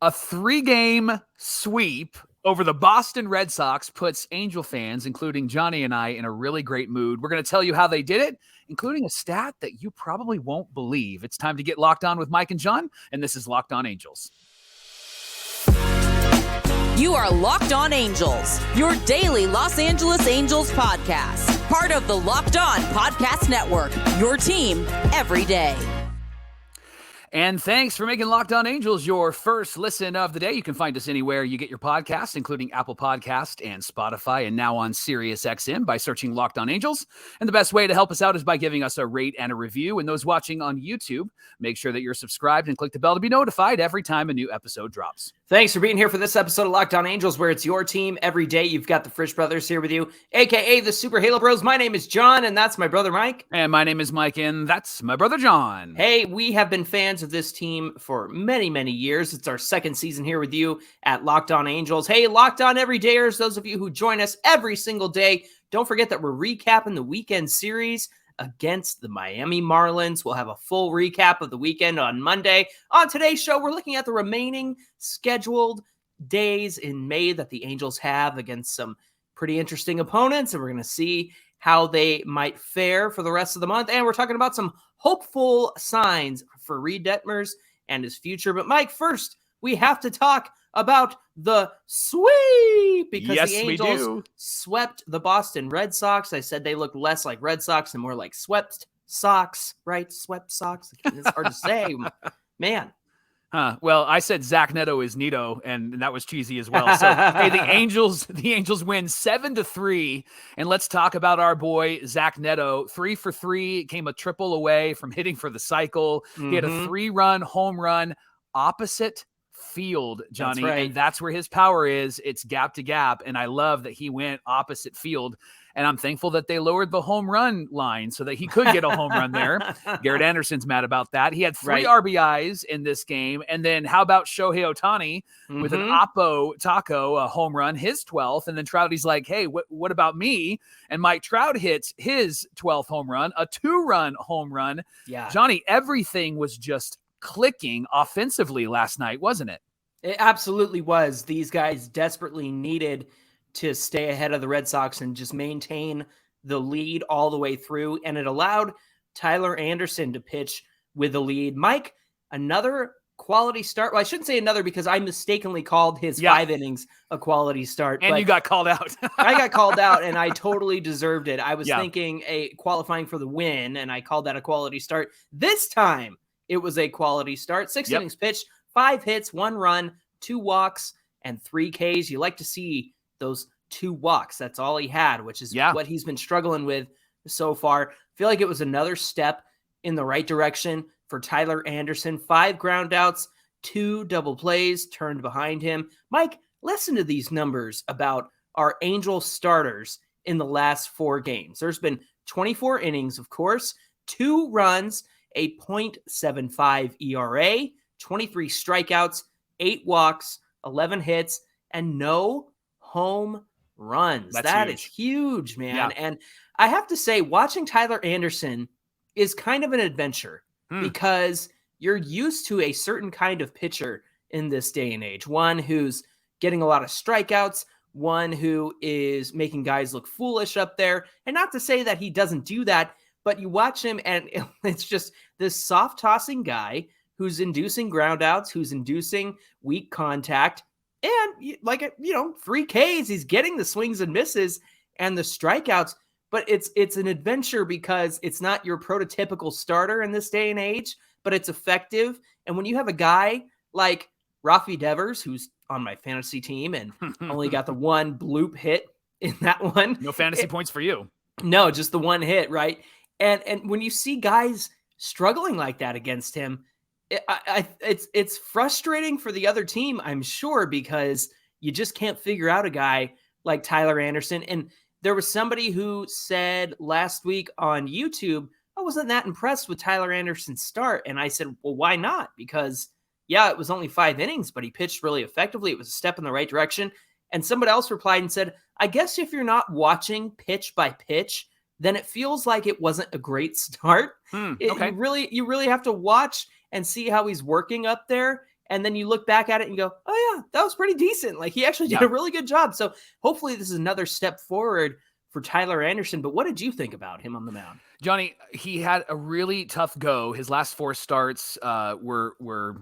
A 3-game sweep over the Boston Red Sox puts Angel fans, including Johnny and I, in a really great mood. We're going to tell you how they did it, including a stat that you probably won't believe. It's time to get locked on with Mike and John, and this is Locked On Angels. You are Locked On Angels, your daily Los Angeles Angels podcast. Part of the Locked On Podcast Network, your team every day. And thanks for making Locked On Angels your first listen of the day. You can find us anywhere you get your podcasts, including Apple Podcast and Spotify, and now on SiriusXM by searching Locked On Angels. And the best way to help us out is by giving us a rate and a review. And those watching on YouTube, make sure that you're subscribed and click the bell to be notified every time a new episode drops. Thanks for being here for this episode of Locked On Angels, where it's your team every day. You've got the Frisch Brothers here with you, a.k.a. the Super Halo Bros. My name is John, and that's my brother Mike. And my name is Mike, and that's my brother John. Hey, we have been fans of this team for many, many years. It's our second season here with you at Locked On Angels. Hey, Locked On Everydayers, those of you who join us every single day, don't forget that we're recapping the weekend series against the Miami Marlins. We'll have a full recap of the weekend on Monday. On today's show, we're looking at the remaining scheduled days in May that the Angels have against some pretty interesting opponents, and we're going to see how they might fare for the rest of the month. And we're talking about some hopeful signs for Reed Detmers and his future. But Mike, first, we have to talk about the sweep, because the Angels swept the Boston Red Sox. I said they look less like Red Sox and more like swept Sox, right? Swept Sox. It's hard to say, man. Well, I said Zach Neto is Neto, and that was cheesy as well. So, hey, the Angels win 7-3, and let's talk about our boy Zach Neto. 3 for 3, came a triple away from hitting for the cycle. He had a 3-run home run opposite field, Johnny, that's right. And that's where his power is. It's gap to gap, and I love that he went opposite field. And I'm thankful that they lowered the home run line so that he could get a home run there. Garrett Anderson's mad about that. He had 3 RBIs in this game. And then how about Shohei Ohtani with an Oppo Taco home run, his 12th. And then Trouty's like, hey, what about me? And Mike Trout hits his 12th home run, a 2-run home run. Yeah, Johnny, everything was just clicking offensively last night, wasn't it? It absolutely was. These guys desperately needed to stay ahead of the Red Sox and just maintain the lead all the way through. And it allowed Tyler Anderson to pitch with the lead. Mike, another quality start. Well, I shouldn't say another, because I mistakenly called his 5 innings a quality start. And you got called out. I got called out, and I totally deserved it. I was thinking qualifying for the win, and I called that a quality start. This time, it was a quality start. 6 innings pitched, 5 hits, 1 run, 2 walks, and 3 Ks. You like to see those 2 walks. That's all he had, which is what he's been struggling with so far. I feel like it was another step in the right direction for Tyler Anderson. 5 ground outs, 2 double plays turned behind him. Mike, listen to these numbers about our Angel starters in the last 4 games. There's been 24 innings, of course, 2 runs, a .75 ERA, 23 strikeouts, 8 walks, 11 hits, and no home runs. That is huge, man. Yeah. And I have to say, watching Tyler Anderson is kind of an adventure because you're used to a certain kind of pitcher in this day and age. One who's getting a lot of strikeouts, one who is making guys look foolish up there. And not to say that he doesn't do that, but you watch him and it's just this soft tossing guy who's inducing ground outs, who's inducing weak contact. And 3 Ks, he's getting the swings and misses and the strikeouts, but it's an adventure because it's not your prototypical starter in this day and age, but it's effective. And when you have a guy like Rafi Devers, who's on my fantasy team and only got the 1 bloop hit in that one. No fantasy points for you. No, just the 1 hit, right? And when you see guys struggling like that against him, it's frustrating for the other team, I'm sure, because you just can't figure out a guy like Tyler Anderson. And there was somebody who said last week on YouTube, I wasn't that impressed with Tyler Anderson's start. And I said, well, why not? Because, it was only 5 innings, but he pitched really effectively. It was a step in the right direction. And somebody else replied and said, I guess if you're not watching pitch by pitch, then it feels like it wasn't a great start. Okay. You really have to watch and see how he's working up there And then you look back at it and go, oh yeah, that was pretty decent. Like he actually did a really good job. So hopefully this is another step forward for Tyler Anderson. But what did you think about him on the mound? Johnny, he had a really tough go. His last 4 starts were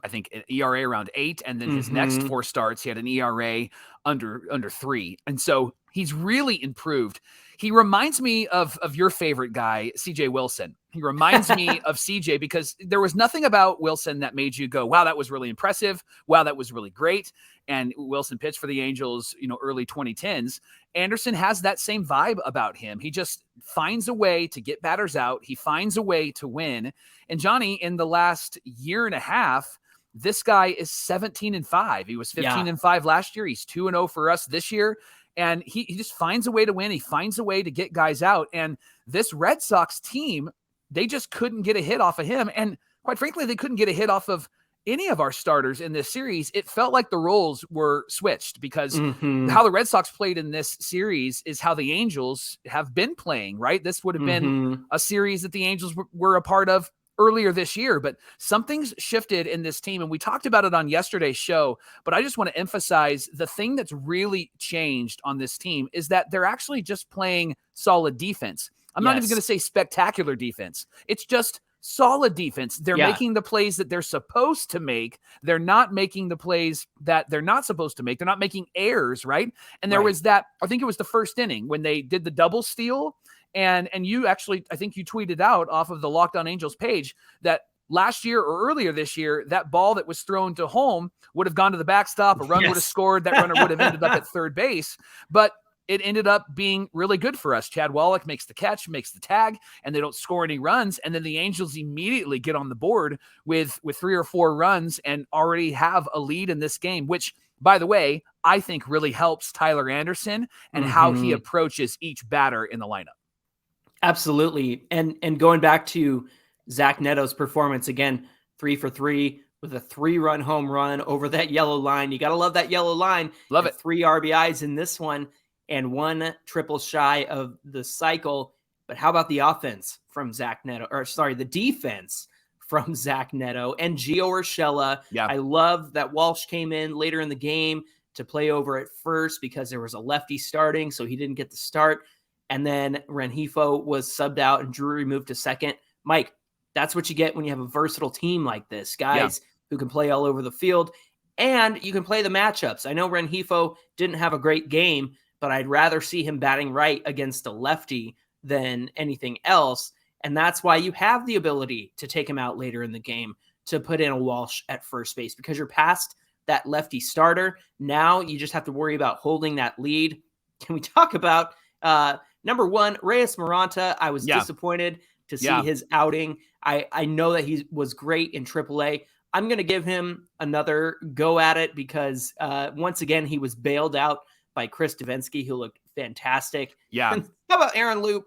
I think an ERA around 8, and then his next 4 starts, he had an ERA under 3. And so he's really improved. He reminds me of your favorite guy, CJ Wilson. He reminds me of CJ because there was nothing about Wilson that made you go, wow, that was really impressive. Wow, that was really great. And Wilson pitched for the Angels, early 2010s. Anderson has that same vibe about him. He just finds a way to get batters out. He finds a way to win. And Johnny, in the last year and a half, this guy is 17-5. He was 15-5 last year. He's 2-0 for us this year. And he just finds a way to win. He finds a way to get guys out. And this Red Sox team, they just couldn't get a hit off of him. And quite frankly, they couldn't get a hit off of any of our starters in this series. It felt like the roles were switched because how the Red Sox played in this series is how the Angels have been playing, right? This would have been a series that the Angels were a part of earlier this year, but something's shifted in this team. And we talked about it on yesterday's show, but I just want to emphasize the thing that's really changed on this team is that they're actually just playing solid defense. I'm not even going to say spectacular defense. It's just solid defense. They're making the plays that they're supposed to make. They're not making the plays that they're not supposed to make. They're not making errors, right? And there was that, I think it was the first inning when they did the double steal. And you actually, I think you tweeted out off of the Locked On Angels page that last year or earlier this year, that ball that was thrown to home would have gone to the backstop. A run would have scored. That runner would have ended up at third base. But it ended up being really good for us. Chad Wallach makes the catch, makes the tag, and they don't score any runs. And then the Angels immediately get on the board with 3 or 4 runs and already have a lead in this game, which, by the way, I think really helps Tyler Anderson and how he approaches each batter in the lineup. Absolutely. And going back to Zach Neto's performance, again, 3 for 3 with a 3-run home run over that yellow line. You got to love that yellow line. Love it. 3 RBIs in this one and 1 triple shy of the cycle. But how about the offense from Zach Neto, the defense from Zach Neto and Gio Urshela? Yeah. I love that Walsh came in later in the game to play over at first because there was a lefty starting, so he didn't get the start. And then Rengifo was subbed out and Drury moved to second. Mike, that's what you get when you have a versatile team like this. Guys who can play all over the field, and you can play the matchups. I know Rengifo didn't have a great game, but I'd rather see him batting right against a lefty than anything else. And that's why you have the ability to take him out later in the game, to put in a Walsh at first base, because you're past that lefty starter. Now you just have to worry about holding that lead. Can we talk about number 1, Reyes Maranta? I was disappointed to see his outing. I know that he was great in AAA. I'm going to give him another go at it because once again, he was bailed out by Chris Davinsky, who looked fantastic. Yeah. And how about Aaron Loop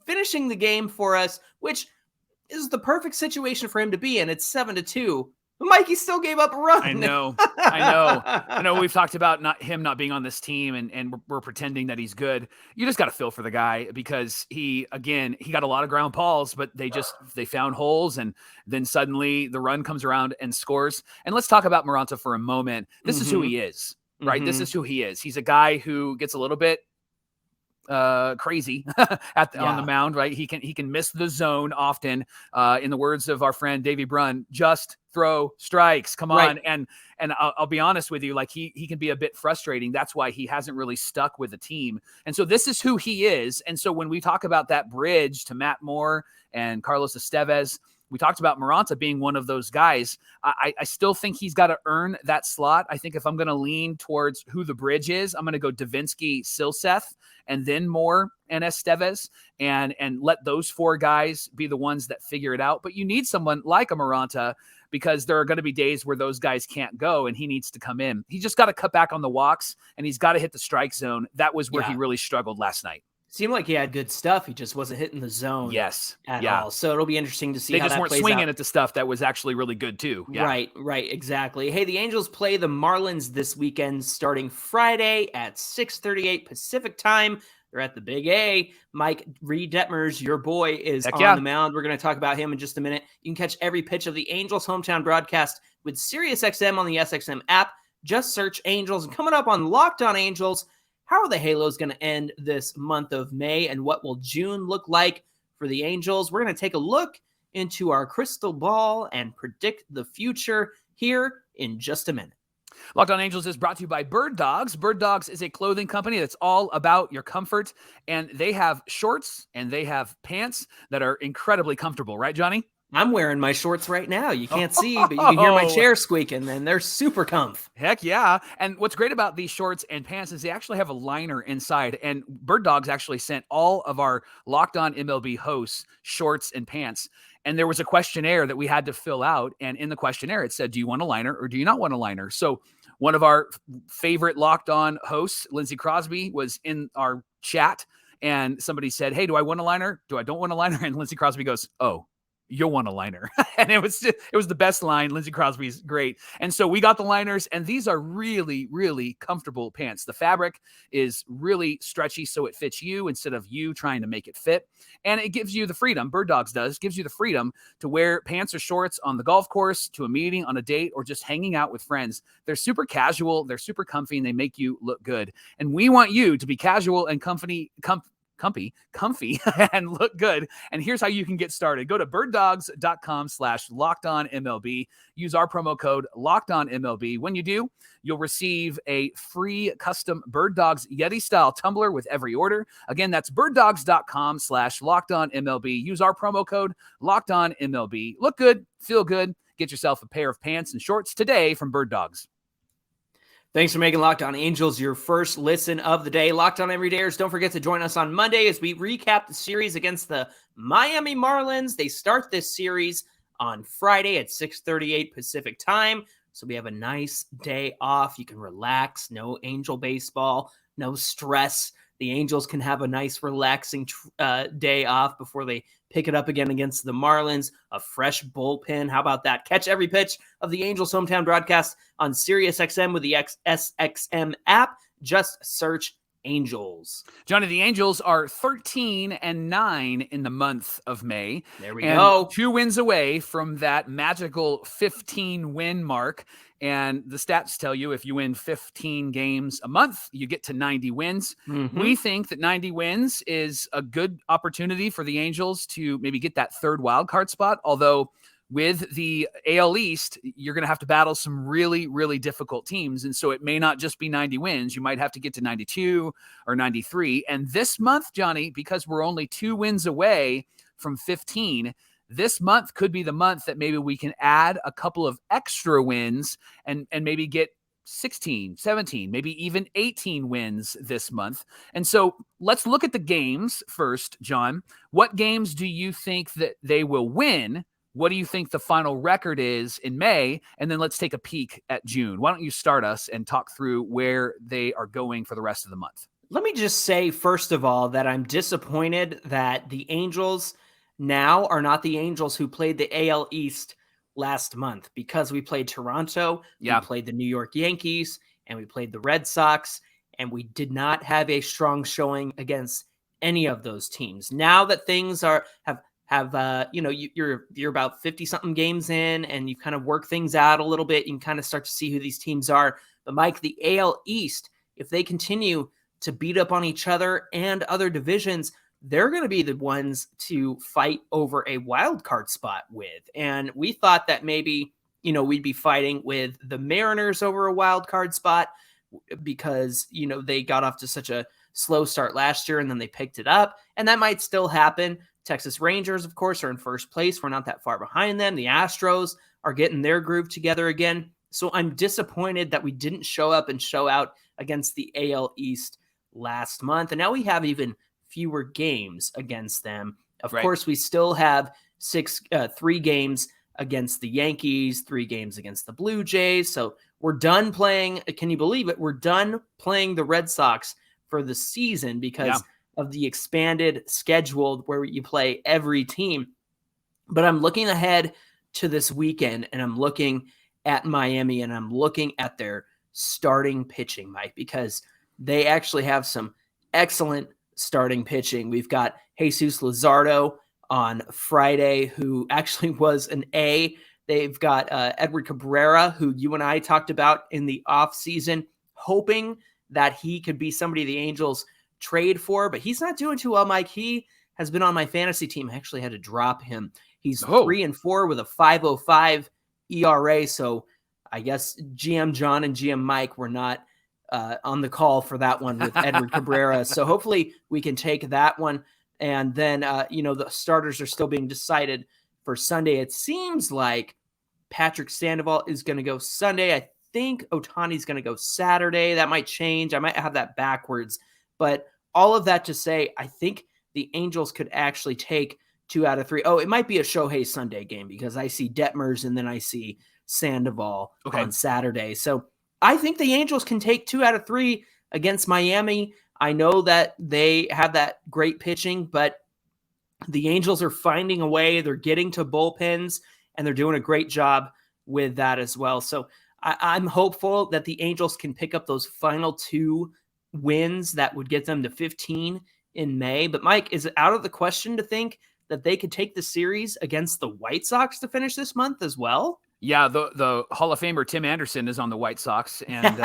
finishing the game for us, which is the perfect situation for him to be in. It's 7-2. But Mikey still gave up a run. I know. We've talked about him not being on this team and we're pretending that he's good. You just got to feel for the guy because he got a lot of ground balls, but they found holes, and then suddenly the run comes around and scores. And let's talk about Maranta for a moment. This is who he is, right? This is who he is. He's a guy who gets a little bit crazy on the mound, right? He can miss the zone often. In the words of our friend Davey Brunn, just throw strikes. Come on. And I'll be honest with you, like he can be a bit frustrating. That's why he hasn't really stuck with the team. And so this is who he is. And so when we talk about that bridge to Matt Moore and Carlos Estevez, we talked about Maranta being one of those guys. I still think he's got to earn that slot. I think if I'm going to lean towards who the bridge is, I'm going to go Davinsky, Silseth, and then Moore and Estevez, and let those 4 guys be the ones that figure it out. But you need someone like a Maranta because there are going to be days where those guys can't go and he needs to come in. He just got to cut back on the walks and he's got to hit the strike zone. That was where he really struggled last night. Seemed like he had good stuff. He just wasn't hitting the zone at all. So it'll be interesting to see how that plays out. They just weren't swinging at the stuff that was actually really good too. Yeah. Right, exactly. Hey, the Angels play the Marlins this weekend starting Friday at 6:38 Pacific time. They're at the Big A. Mike Reed Detmers, your boy, is on the mound. We're going to talk about him in just a minute. You can catch every pitch of the Angels hometown broadcast with SiriusXM on the SXM app. Just search Angels. And coming up on Locked On Angels, how are the Halos going to end this month of May, and what will June look like for the Angels? We're going to take a look into our crystal ball and predict the future here in just a minute. Locked On Angels is brought to you by Bird Dogs. Bird Dogs is a clothing company that's all about your comfort, and they have shorts and they have pants that are incredibly comfortable. Right, Johnny? I'm wearing my shorts right now. You can't see, but you can hear my chair squeaking, and they're super comfy. Heck yeah. And what's great about these shorts and pants is they actually have a liner inside. And Bird Dogs actually sent all of our Locked On MLB hosts shorts and pants. And there was a questionnaire that we had to fill out. And in the questionnaire, it said, do you want a liner or do you not want a liner? So one of our favorite Locked On hosts, Lindsey Crosby, was in our chat. And somebody said, hey, do I want a liner? Do I don't want a liner? And Lindsey Crosby goes, oh, you'll want a liner. And it was the best line. Lindsey Crosby's great. And so we got the liners, and these are really, really comfortable pants. The fabric is really stretchy, so it fits you instead of you trying to make it fit. And it gives you the freedom, Bird Dogs gives you the freedom to wear pants or shorts on the golf course, to a meeting, on a date, or just hanging out with friends. They're super casual, they're super comfy, and they make you look good. And we want you to be casual and comfy and look good. And here's how you can get started. Go to birddogs.com/lockedonmlb. Use our promo code LockedOnMLB. When you do, you'll receive a free custom Bird Dogs Yeti style tumbler with every order. Again, that's birddogs.com/lockedonmlb. Use our promo code LockedOnMLB. Look good, feel good. Get yourself a pair of pants and shorts today from Bird Dogs. Thanks for making Locked On Angels your first listen of the day. Locked On Everydayers, don't forget to join us on Monday as we recap the series against the Miami Marlins. They start this series on Friday at 6:38 Pacific time, so we have a nice day off. You can relax, no Angel baseball, no stress. The Angels can have a nice relaxing day off before they pick it up again against the Marlins. A fresh bullpen. How about that? Catch every pitch of the Angels hometown broadcast on SiriusXM with the SXM app. Just search Angels. Johnny, the Angels are 13-9 in the month of May. There we go. 2 wins away from that magical 15-win mark. And the stats tell you if you win 15 games a month, you get to 90 wins. Mm-hmm. We think that 90 wins is a good opportunity for the Angels to maybe get that third wild card spot. Although with the AL East, you're going to have to battle some really, really difficult teams. And so it may not just be 90 wins. You might have to get to 92 or 93. And this month, Johnny, because we're only 2 wins away from 15, this month could be the month that maybe we can add a couple of extra wins and maybe get 16, 17, maybe even 18 wins this month. And so let's look at the games first, John. What games do you think that they will win? What do you think the final record is in May? And then let's take a peek at June. Why don't you start us and talk through where they are going for the rest of the month? Let me just say, first of all, that I'm disappointed that the Angels now are not the Angels who played the AL East last month, because we played Toronto, we played the New York Yankees, and we played the Red Sox, and we did not have a strong showing against any of those teams. Now that things have you're about 50 something games in, and you kind of work things out a little bit, you can kind of start to see who these teams are. But Mike, the AL East, if they continue to beat up on each other and other divisions, they're going to be the ones to fight over a wild card spot with. And we thought that maybe, we'd be fighting with the Mariners over a wild card spot because, they got off to such a slow start last year and then they picked it up. And that might still happen. Texas Rangers, of course, are in first place. We're not that far behind them. The Astros are getting their groove together again. So I'm disappointed that we didn't show up and show out against the AL East last month. And now we have even fewer games against them. Of course, we still have 3 games against the Yankees, 3 games against the Blue Jays. So we're done playing. Can you believe it? We're done playing the Red Sox for the season because of the expanded schedule where you play every team. But I'm looking ahead to this weekend, and I'm looking at Miami, and I'm looking at their starting pitching, Mike, because they actually have some excellent starting pitching. We've got Jesus Luzardo on Friday, who actually was an A. They've got Edward Cabrera, who you and I talked about in the offseason, hoping that he could be somebody the Angels trade for, but he's not doing too well, Mike. He has been on my fantasy team. I actually had to drop him. He's 3-4 with a 5.05 ERA. So I guess GM John and GM Mike were not on the call for that one with Edward Cabrera. So hopefully we can take that one. And then, the starters are still being decided for Sunday. It seems like Patrick Sandoval is going to go Sunday. I think Ohtani's going to go Saturday. That might change. I might have that backwards. But all of that to say, I think the Angels could actually take 2 out of 3. Oh, it might be a Shohei Sunday game because I see Detmers and then I see Sandoval on Saturday. So I think the Angels can take 2 out of 3 against Miami. I know that they have that great pitching, but the Angels are finding a way. They're getting to bullpens, and they're doing a great job with that as well. So I'm hopeful that the Angels can pick up those final 2 wins that would get them to 15 in May. But Mike, is it out of the question to think that they could take the series against the White Sox to finish this month as well? Yeah, the Hall of Famer Tim Anderson is on the White Sox, and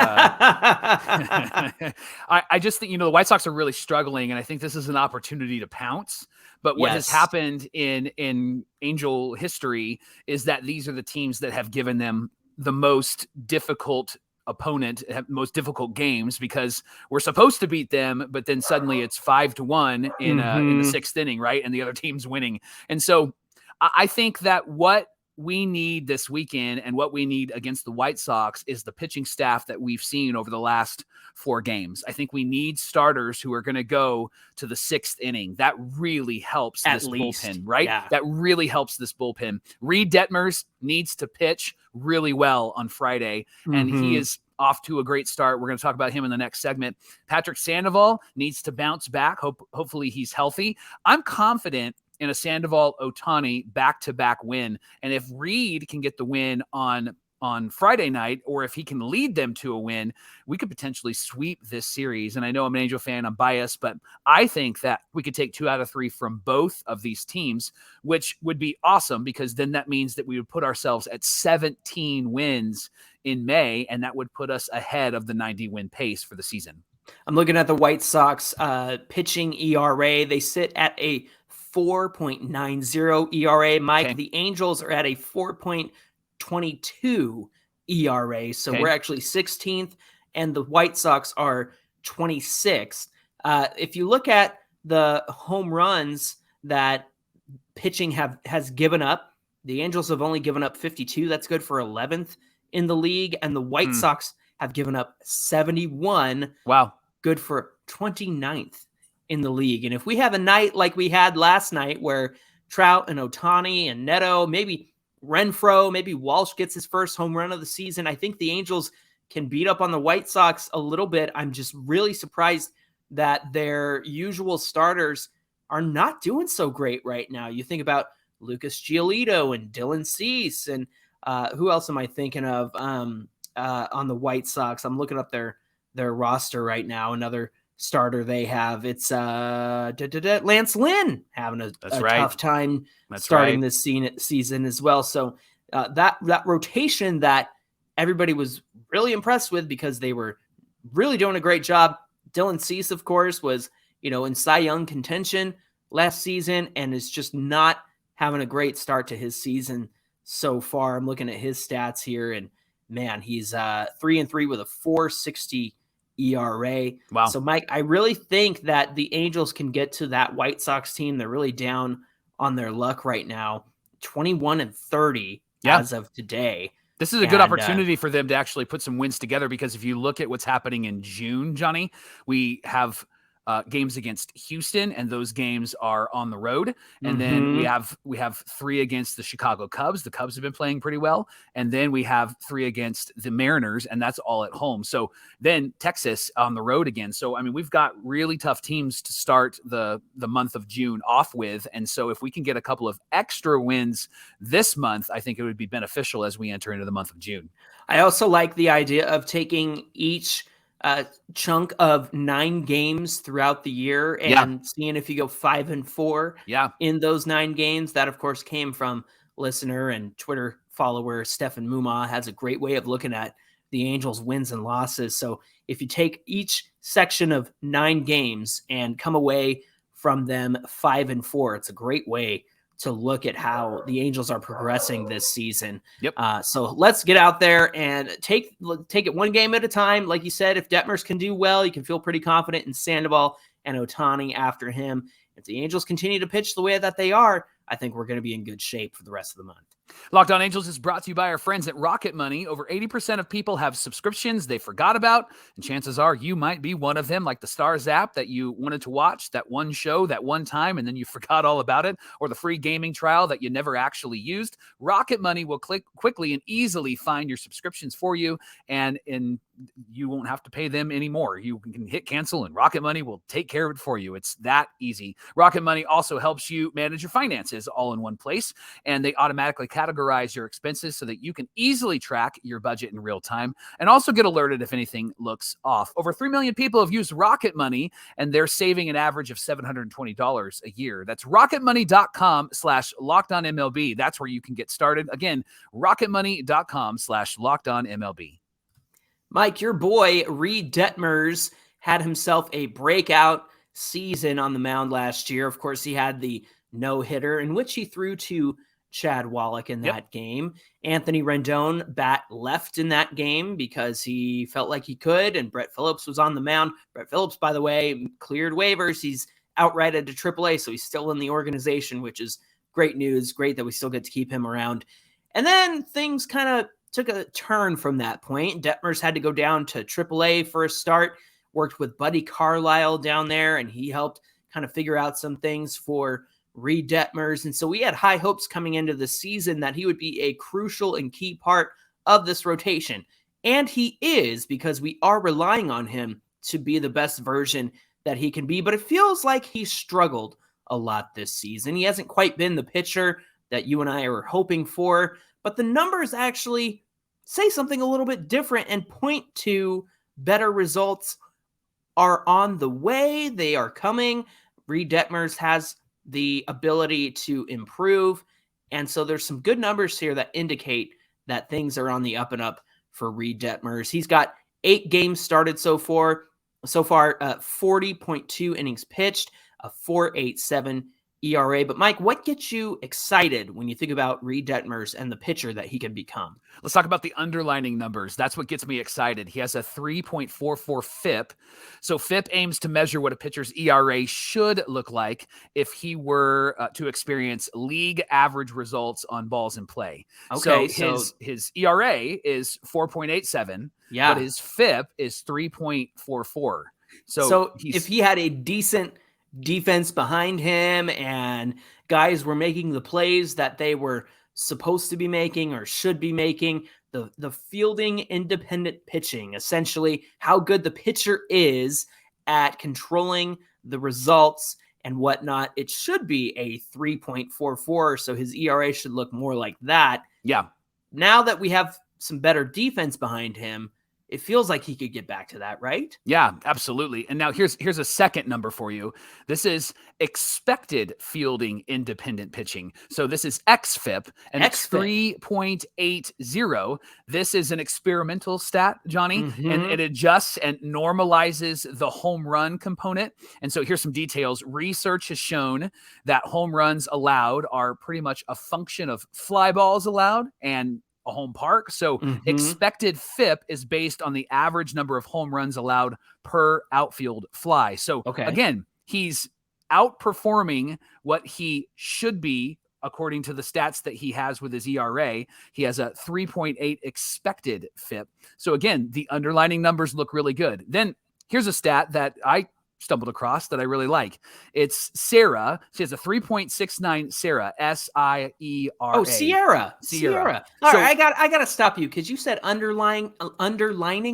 I just think the White Sox are really struggling, and I think this is an opportunity to pounce. But what has happened in Angel history is that these are the teams that have given them the most difficult opponent, most difficult games, because we're supposed to beat them, but then suddenly it's 5-1 in the 6th inning, right? And the other team's winning, and so I think that what we need this weekend and what we need against the White Sox is the pitching staff that we've seen over the last 4 games. I think we need starters who are going to go to the 6th inning. That really helps this bullpen, right? Yeah. That really helps this bullpen. Reed Detmers needs to pitch really well on Friday, and he is off to a great start. We're going to talk about him in the next segment. Patrick Sandoval needs to bounce back. Hopefully he's healthy. I'm confident in a Sandoval Ohtani back-to-back win. And if Reed can get the win on Friday night, or if he can lead them to a win, we could potentially sweep this series. And I know I'm an Angel fan, I'm biased, but I think that we could take 2 out of 3 from both of these teams, which would be awesome, because then that means that we would put ourselves at 17 wins in May, and that would put us ahead of the 90-win pace for the season. I'm looking at the White Sox pitching ERA. They sit at a 4.90 ERA. Mike, the Angels are at a 4.22 ERA. So we're actually 16th, and the White Sox are 26th. If you look at the home runs that pitching has given up, the Angels have only given up 52. That's good for 11th in the league. And the White Sox have given up 71. Wow. Good for 29th in the league. And if we have a night like we had last night where Trout and Ohtani and Neto, maybe Renfroe, maybe Walsh gets his first home run of the season, I think the Angels can beat up on the White Sox a little bit. I'm just really surprised that their usual starters are not doing so great right now. You think about Lucas Giolito and Dylan Cease, and who else am I thinking of on the White Sox? I'm looking up their roster right now. Another starter they have, it's Lance Lynn having a tough time starting this season as well. So that rotation that everybody was really impressed with because they were really doing a great job. Dylan Cease, of course, was in Cy Young contention last season and is just not having a great start to his season so far. I'm looking at his stats here, and man, he's 3-3 with a 4.60 ERA. Wow. So, Mike, I really think that the Angels can get to that White Sox team. They're really down on their luck right now. 21-30 as of today. This is a good opportunity for them to actually put some wins together, because if you look at what's happening in June, Johnny, we have games against Houston, and those games are on the road. And then we have 3 against the Chicago Cubs. The Cubs have been playing pretty well. And then we have 3 against the Mariners, and that's all at home. So then Texas on the road again. So, I mean, we've got really tough teams to start the month of June off with. And so if we can get a couple of extra wins this month, I think it would be beneficial as we enter into the month of June. I also like the idea of taking each chunk of 9 games throughout the year and seeing if you go 5-4 in those 9 games. That, of course, came from listener and Twitter follower Stefan Muma. Has a great way of looking at the Angels' wins and losses. So if you take each section of 9 games and come away from them 5-4, it's a great way to look at how the Angels are progressing this season. So let's get out there and take it one game at a time. Like you said, if Detmers can do well, you can feel pretty confident in Sandoval and Ohtani after him. If the Angels continue to pitch the way that they are, I think we're going to be in good shape for the rest of the month. Locked On Angels is brought to you by our friends at Rocket Money. Over 80% of people have subscriptions they forgot about, and chances are you might be one of them, like the Stars app that you wanted to watch that one show that one time and then you forgot all about it, or the free gaming trial that you never actually used. Rocket Money will quickly and easily find your subscriptions for you, and you won't have to pay them anymore. You can hit cancel and Rocket Money will take care of it for you. It's that easy. Rocket Money also helps you manage your finances all in one place, and they automatically categorize your expenses so that you can easily track your budget in real time and also get alerted if anything looks off. Over 3 million people have used Rocket Money, and they're saving an average of $720 a year. That's rocketmoney.com/LockedOnMLB. That's where you can get started. Again, rocketmoney.com/LockedOnMLB. Mike, your boy Reed Detmers had himself a breakout season on the mound last year. Of course, he had the no-hitter in which he threw to Chad Wallach in that game. Anthony Rendon bat left in that game because he felt like he could, and Brett Phillips was on the mound. Brett Phillips, by the way, cleared waivers. He's outrighted to AAA, so he's still in the organization, which is great news. Great that we still get to keep him around. And then things kind of took a turn from that point. Detmers had to go down to AAA for a start, worked with Buddy Carlisle down there, and he helped kind of figure out some things for Reed Detmers. And so we had high hopes coming into the season that he would be a crucial and key part of this rotation. And he is, because we are relying on him to be the best version that he can be. But it feels like he struggled a lot this season. He hasn't quite been the pitcher that you and I were hoping for, but the numbers actually say something a little bit different and point to better results are on the way. They are coming. Reed Detmers has the ability to improve. And so there's some good numbers here that indicate that things are on the up and up for Reed Detmers. He's got 8 games started so far, 40.2 innings pitched, a 4.87 ERA. But Mike, what gets you excited when you think about Reed Detmers and the pitcher that he can become? Let's talk about the underlining numbers. That's what gets me excited. He has a 3.44 FIP. So FIP aims to measure what a pitcher's ERA should look like if he were to experience league average results on balls in play. Okay, so his ERA is 4.87, but his FIP is 3.44. So if he had a decent defense behind him and guys were making the plays that they were supposed to be making or should be making, the fielding independent pitching, essentially how good the pitcher is at controlling the results and whatnot, it should be a 3.44. So his ERA should look more like that. Yeah. Now that we have some better defense behind him, it feels like he could get back to that, right? Yeah, absolutely. And now here's a second number for you. This is expected fielding independent pitching. So this is xFIP, and it's 3.80. This is an experimental stat, Johnny, and it adjusts and normalizes the home run component. And so here's some details. Research has shown that home runs allowed are pretty much a function of fly balls allowed and a home park. So expected FIP is based on the average number of home runs allowed per outfield fly. So again, he's outperforming what he should be according to the stats that he has with his ERA. He has a 3.8 expected FIP. So again, the underlining numbers look really good. Then here's a stat that I stumbled across that I really like. It's Sarah. She has a 3.69 Sarah, SIERA. Oh, Sierra. All right, I got to stop you because you said underlying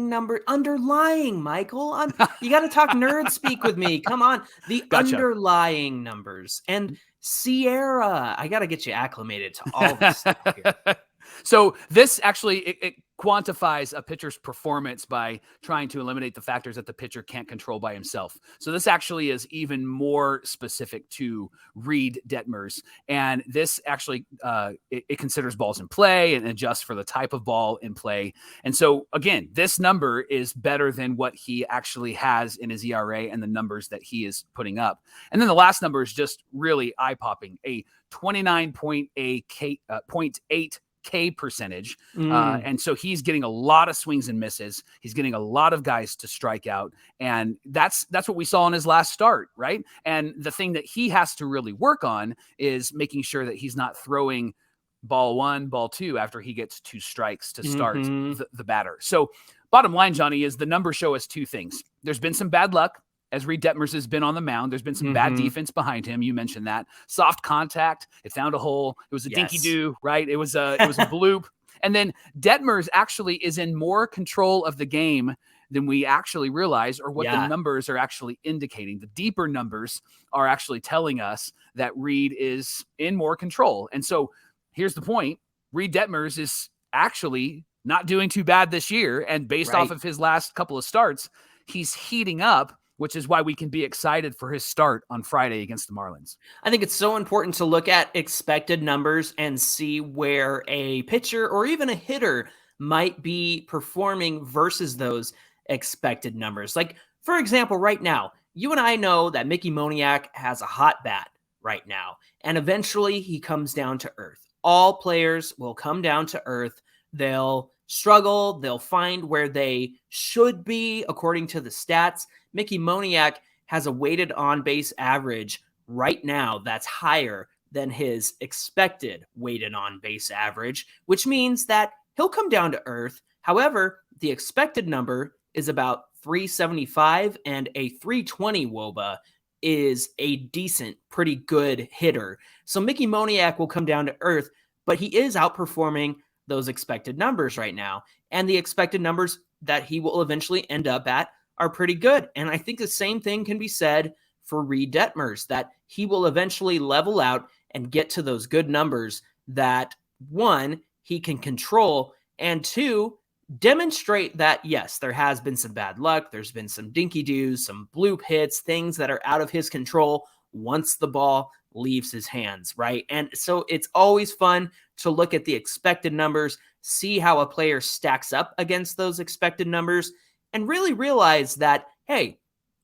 number. Underlying, Michael. You got to talk nerd speak with me. Come on. The underlying numbers. And Sierra. I got to get you acclimated to all this stuff here. So this actually, it quantifies a pitcher's performance by trying to eliminate the factors that the pitcher can't control by himself. So this actually is even more specific to Reed Detmers. And this actually, it considers balls in play and adjusts for the type of ball in play. And so again, this number is better than what he actually has in his ERA and the numbers that he is putting up. And then the last number is just really eye-popping, a 29.8 K percentage. And so he's getting a lot of swings and misses. He's getting a lot of guys to strike out. And that's what we saw in his last start, right? And the thing that he has to really work on is making sure that he's not throwing ball one, ball two after he gets 2 strikes to start the batter. So bottom line, Johnny, is the numbers show us 2 things. There's been some bad luck as Reed Detmers has been on the mound. There's been some bad defense behind him. You mentioned that. Soft contact. It found a hole. It was a dinky-doo, right? It was a bloop. And then Detmers actually is in more control of the game than we actually realize, or what the numbers are actually indicating. The deeper numbers are actually telling us that Reed is in more control. And so here's the point. Reed Detmers is actually not doing too bad this year. And based off of his last couple of starts, he's heating up, which is why we can be excited for his start on Friday against the Marlins. I think it's so important to look at expected numbers and see where a pitcher or even a hitter might be performing versus those expected numbers. Like, for example, right now, you and I know that Mickey Moniak has a hot bat right now, and eventually he comes down to earth. All players will come down to earth. They'll struggle. They'll find where they should be according to the stats. Mickey Moniak has a weighted on-base average right now that's higher than his expected weighted on-base average, which means that he'll come down to earth. However, the expected number is about 375, and a 320 WOBA is a decent, pretty good hitter. So Mickey Moniak will come down to earth, but he is outperforming those expected numbers right now. And the expected numbers that he will eventually end up at are pretty good. And I think the same thing can be said for Reed Detmers, that he will eventually level out and get to those good numbers that, 1, he can control, and 2, demonstrate that, yes, there has been some bad luck. There's been some dinky-doos, some bloop hits, things that are out of his control once the ball leaves his hands, right? And so it's always fun to look at the expected numbers, see how a player stacks up against those expected numbers, and really realize that, hey,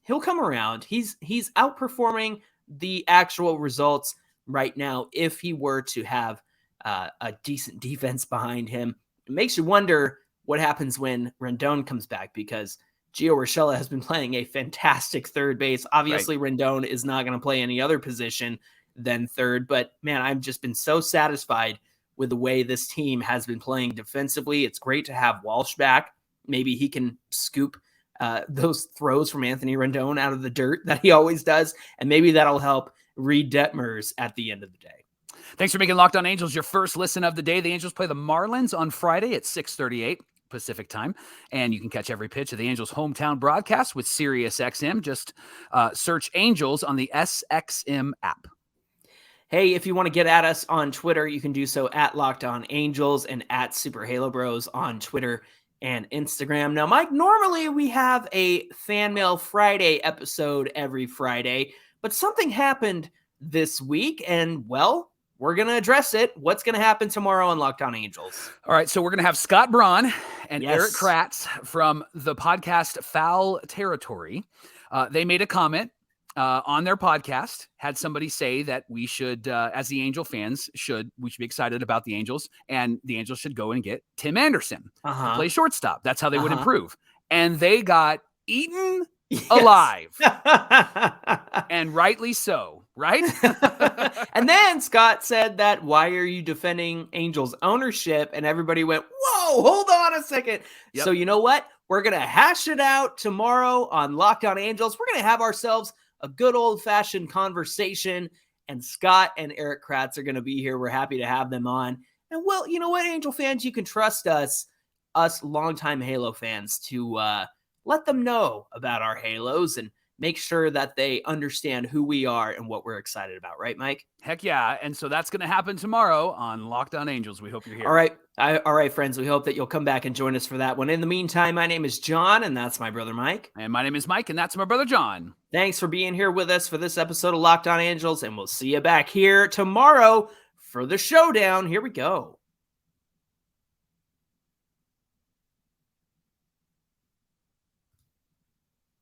he'll come around. He's outperforming the actual results right now if he were to have a decent defense behind him. It makes you wonder what happens when Rendon comes back, because Gio Urshela has been playing a fantastic third base. Obviously, Rendon is not going to play any other position than third, but man, I've just been so satisfied with the way this team has been playing defensively. It's great to have Walsh back. Maybe he can scoop those throws from Anthony Rendon out of the dirt that he always does, and maybe that'll help Reed Detmers at the end of the day. Thanks for making Locked On Angels your first listen of the day. The Angels play the Marlins on Friday at 6:38 Pacific time, and you can catch every pitch of the Angels' hometown broadcast with SiriusXM. Just search Angels on the SXM app. Hey, if you want to get at us on Twitter, you can do so at Locked On Angels and at Super Halo Bros on Twitter and Instagram. Now, Mike, normally we have a Fan Mail Friday episode every Friday, but something happened this week, and, well, we're going to address it. What's going to happen tomorrow on Locked On Angels? All right, so we're going to have Scott Braun and Eric Kratz from the podcast Foul Territory. They made a comment on their podcast, had somebody say that we should, as the Angel fans, we should be excited about the Angels, and the Angels should go and get Tim Anderson to play shortstop. That's how they would improve. And they got eaten alive. And rightly so, right? And then Scott said that, why are you defending Angels ownership? And everybody went, whoa, hold on a second. Yep. So you know what? We're going to hash it out tomorrow on Locked On Angels. We're going to have ourselves a good old-fashioned conversation, and Scott and Eric Kratz are going to be here. We're happy to have them on. And, well, you know what, Angel fans? You can trust us longtime Halo fans, to let them know about our Halos and make sure that they understand who we are and what we're excited about. Right, Mike? Heck yeah. And so that's going to happen tomorrow on Locked On Angels. We hope you're here. All right. All right, friends. We hope that you'll come back and join us for that one. In the meantime, my name is John, and that's my brother Mike. And my name is Mike, and that's my brother John. Thanks for being here with us for this episode of Locked On Angels, and we'll see you back here tomorrow for the showdown. Here we go.